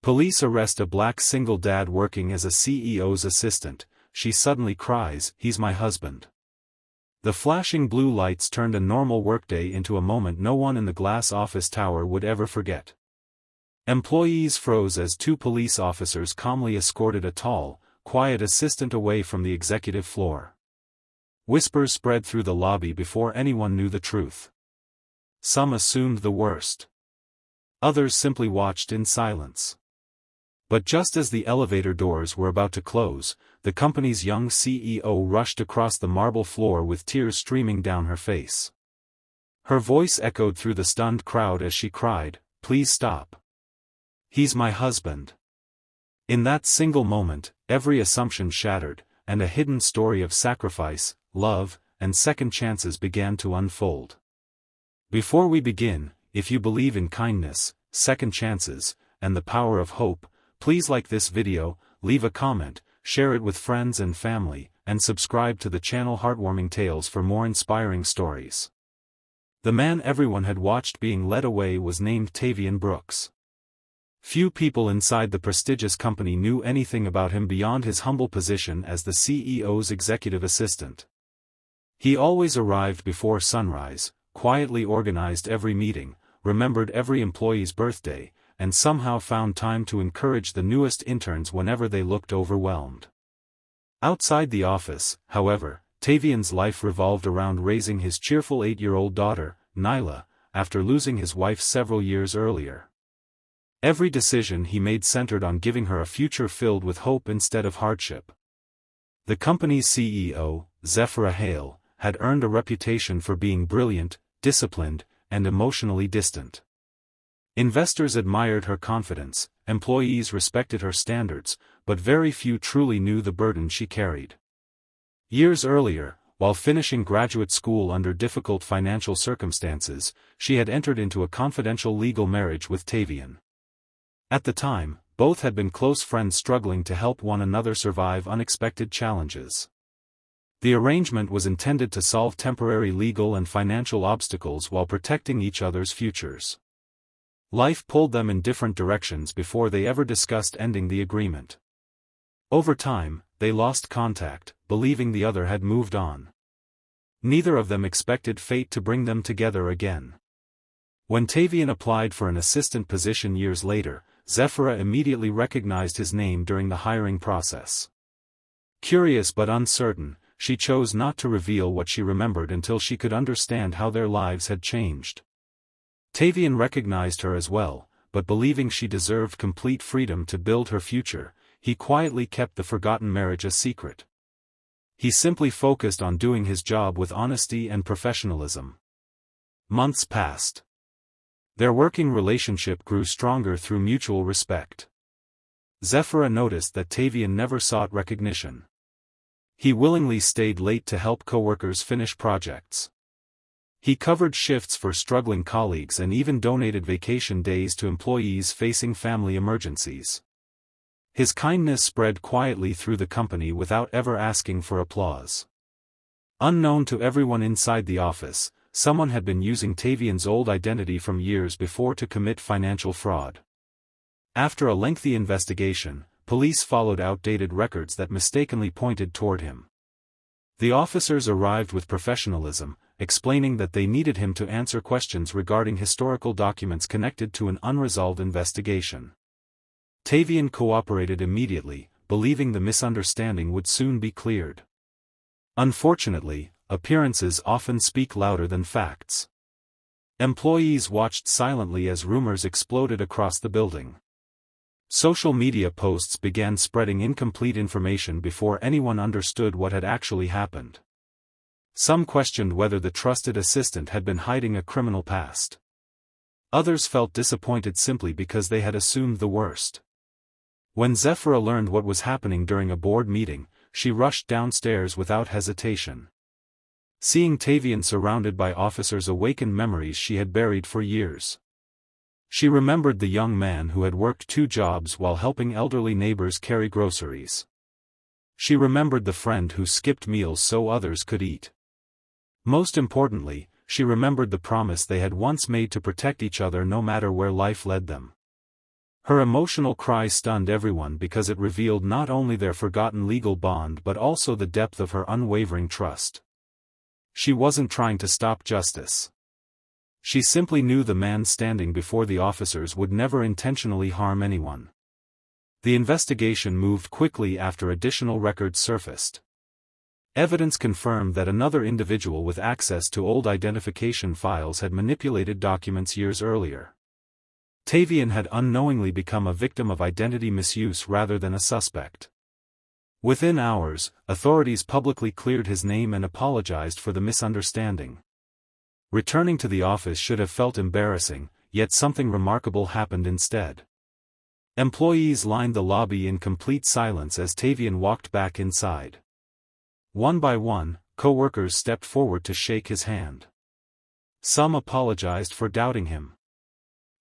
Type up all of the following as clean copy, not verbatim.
Police arrest a black single dad working as a CEO's assistant. She suddenly cries, "He's my husband." The flashing blue lights turned a normal workday into a moment no one in the glass office tower would ever forget. Employees froze as two police officers calmly escorted a tall, quiet assistant away from the executive floor. Whispers spread through the lobby before anyone knew the truth. Some assumed the worst. Others simply watched in silence. But just as the elevator doors were about to close, the company's young CEO rushed across the marble floor with tears streaming down her face. Her voice echoed through the stunned crowd as she cried, "Please stop. He's my husband." In that single moment, every assumption shattered, and a hidden story of sacrifice, love, and second chances began to unfold. Before we begin, if you believe in kindness, second chances, and the power of hope, please like this video, leave a comment, share it with friends and family, and subscribe to the channel Heartwarming Tales for more inspiring stories. The man everyone had watched being led away was named Tavian Brooks. Few people inside the prestigious company knew anything about him beyond his humble position as the CEO's executive assistant. He always arrived before sunrise, quietly organized every meeting, remembered every employee's birthday, and somehow found time to encourage the newest interns whenever they looked overwhelmed. Outside the office, however, Tavian's life revolved around raising his cheerful 8-year-old daughter, Nyla, after losing his wife several years earlier. Every decision he made centered on giving her a future filled with hope instead of hardship. The company's CEO, Zephra Hale, had earned a reputation for being brilliant, disciplined, and emotionally distant. Investors admired her confidence, employees respected her standards, but very few truly knew the burden she carried. Years earlier, while finishing graduate school under difficult financial circumstances, she had entered into a confidential legal marriage with Tavian. At the time, both had been close friends struggling to help one another survive unexpected challenges. The arrangement was intended to solve temporary legal and financial obstacles while protecting each other's futures. Life pulled them in different directions before they ever discussed ending the agreement. Over time, they lost contact, believing the other had moved on. Neither of them expected fate to bring them together again. When Tavian applied for an assistant position years later, Zephra immediately recognized his name during the hiring process. Curious but uncertain, she chose not to reveal what she remembered until she could understand how their lives had changed. Tavian recognized her as well, but believing she deserved complete freedom to build her future, he quietly kept the forgotten marriage a secret. He simply focused on doing his job with honesty and professionalism. Months passed. Their working relationship grew stronger through mutual respect. Zephra noticed that Tavian never sought recognition. He willingly stayed late to help coworkers finish projects. He covered shifts for struggling colleagues and even donated vacation days to employees facing family emergencies. His kindness spread quietly through the company without ever asking for applause. Unknown to everyone inside the office, someone had been using Tavian's old identity from years before to commit financial fraud. After a lengthy investigation, police followed outdated records that mistakenly pointed toward him. The officers arrived with professionalism, explaining that they needed him to answer questions regarding historical documents connected to an unresolved investigation. Tavian cooperated immediately, believing the misunderstanding would soon be cleared. Unfortunately, appearances often speak louder than facts. Employees watched silently as rumors exploded across the building. Social media posts began spreading incomplete information before anyone understood what had actually happened. Some questioned whether the trusted assistant had been hiding a criminal past. Others felt disappointed simply because they had assumed the worst. When Zephra learned what was happening during a board meeting, she rushed downstairs without hesitation. Seeing Tavian surrounded by officers awakened memories she had buried for years. She remembered the young man who had worked 2 jobs while helping elderly neighbors carry groceries. She remembered the friend who skipped meals so others could eat. Most importantly, she remembered the promise they had once made to protect each other no matter where life led them. Her emotional cry stunned everyone because it revealed not only their forgotten legal bond but also the depth of her unwavering trust. She wasn't trying to stop justice. She simply knew the man standing before the officers would never intentionally harm anyone. The investigation moved quickly after additional records surfaced. Evidence confirmed that another individual with access to old identification files had manipulated documents years earlier. Tavian had unknowingly become a victim of identity misuse rather than a suspect. Within hours, authorities publicly cleared his name and apologized for the misunderstanding. Returning to the office should have felt embarrassing, yet something remarkable happened instead. Employees lined the lobby in complete silence as Tavian walked back inside. One by one, coworkers stepped forward to shake his hand. Some apologized for doubting him.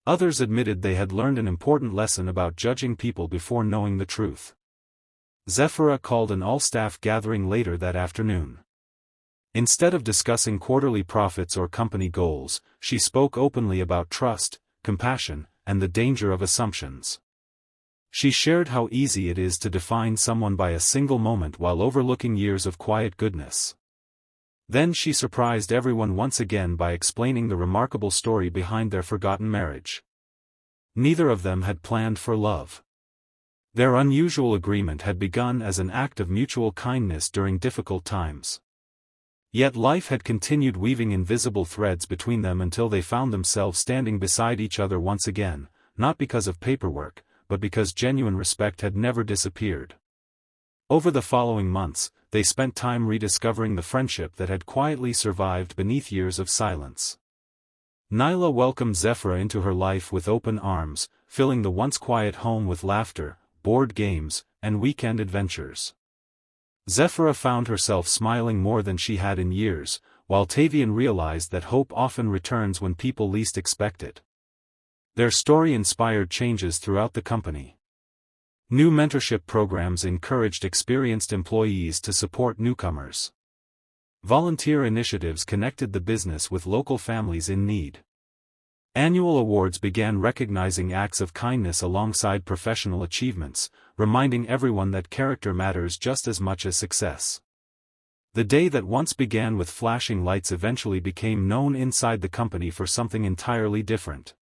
Others admitted they had learned an important lesson about judging people before knowing the truth. Zephira called an all-staff gathering later that afternoon. Instead of discussing quarterly profits or company goals, she spoke openly about trust, compassion, and the danger of assumptions. She shared how easy it is to define someone by a single moment while overlooking years of quiet goodness. Then she surprised everyone once again by explaining the remarkable story behind their forgotten marriage. Neither of them had planned for love. Their unusual agreement had begun as an act of mutual kindness during difficult times. Yet life had continued weaving invisible threads between them until they found themselves standing beside each other once again, not because of paperwork, but because genuine respect had never disappeared. Over the following months, they spent time rediscovering the friendship that had quietly survived beneath years of silence. Nyla welcomed Zephira into her life with open arms, filling the once quiet home with laughter, board games, and weekend adventures. Zephira found herself smiling more than she had in years, while Tavian realized that hope often returns when people least expect it. Their story inspired changes throughout the company. New mentorship programs encouraged experienced employees to support newcomers. Volunteer initiatives connected the business with local families in need. Annual awards began recognizing acts of kindness alongside professional achievements, reminding everyone that character matters just as much as success. The day that once began with flashing lights eventually became known inside the company for something entirely different.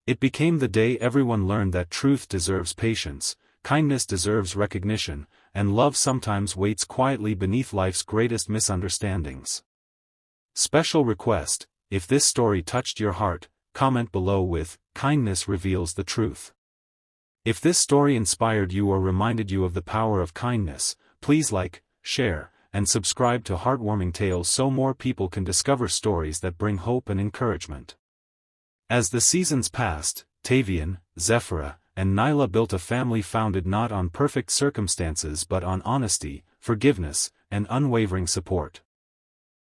It became the day everyone learned that truth deserves patience, kindness deserves recognition, and love sometimes waits quietly beneath life's greatest misunderstandings. Special request: if this story touched your heart, comment below with, "Kindness reveals the truth." If this story inspired you or reminded you of the power of kindness, please like, share, and subscribe to Heartwarming Tales so more people can discover stories that bring hope and encouragement. As the seasons passed, Tavian, Zephira, and Nyla built a family founded not on perfect circumstances but on honesty, forgiveness, and unwavering support.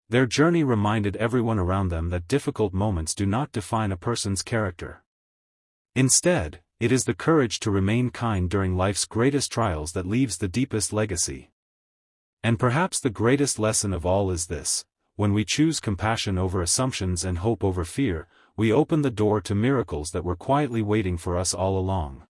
Their journey reminded everyone around them that difficult moments do not define a person's character. Instead, it is the courage to remain kind during life's greatest trials that leaves the deepest legacy. And perhaps the greatest lesson of all is this: when we choose compassion over assumptions and hope over fear, we open the door to miracles that were quietly waiting for us all along.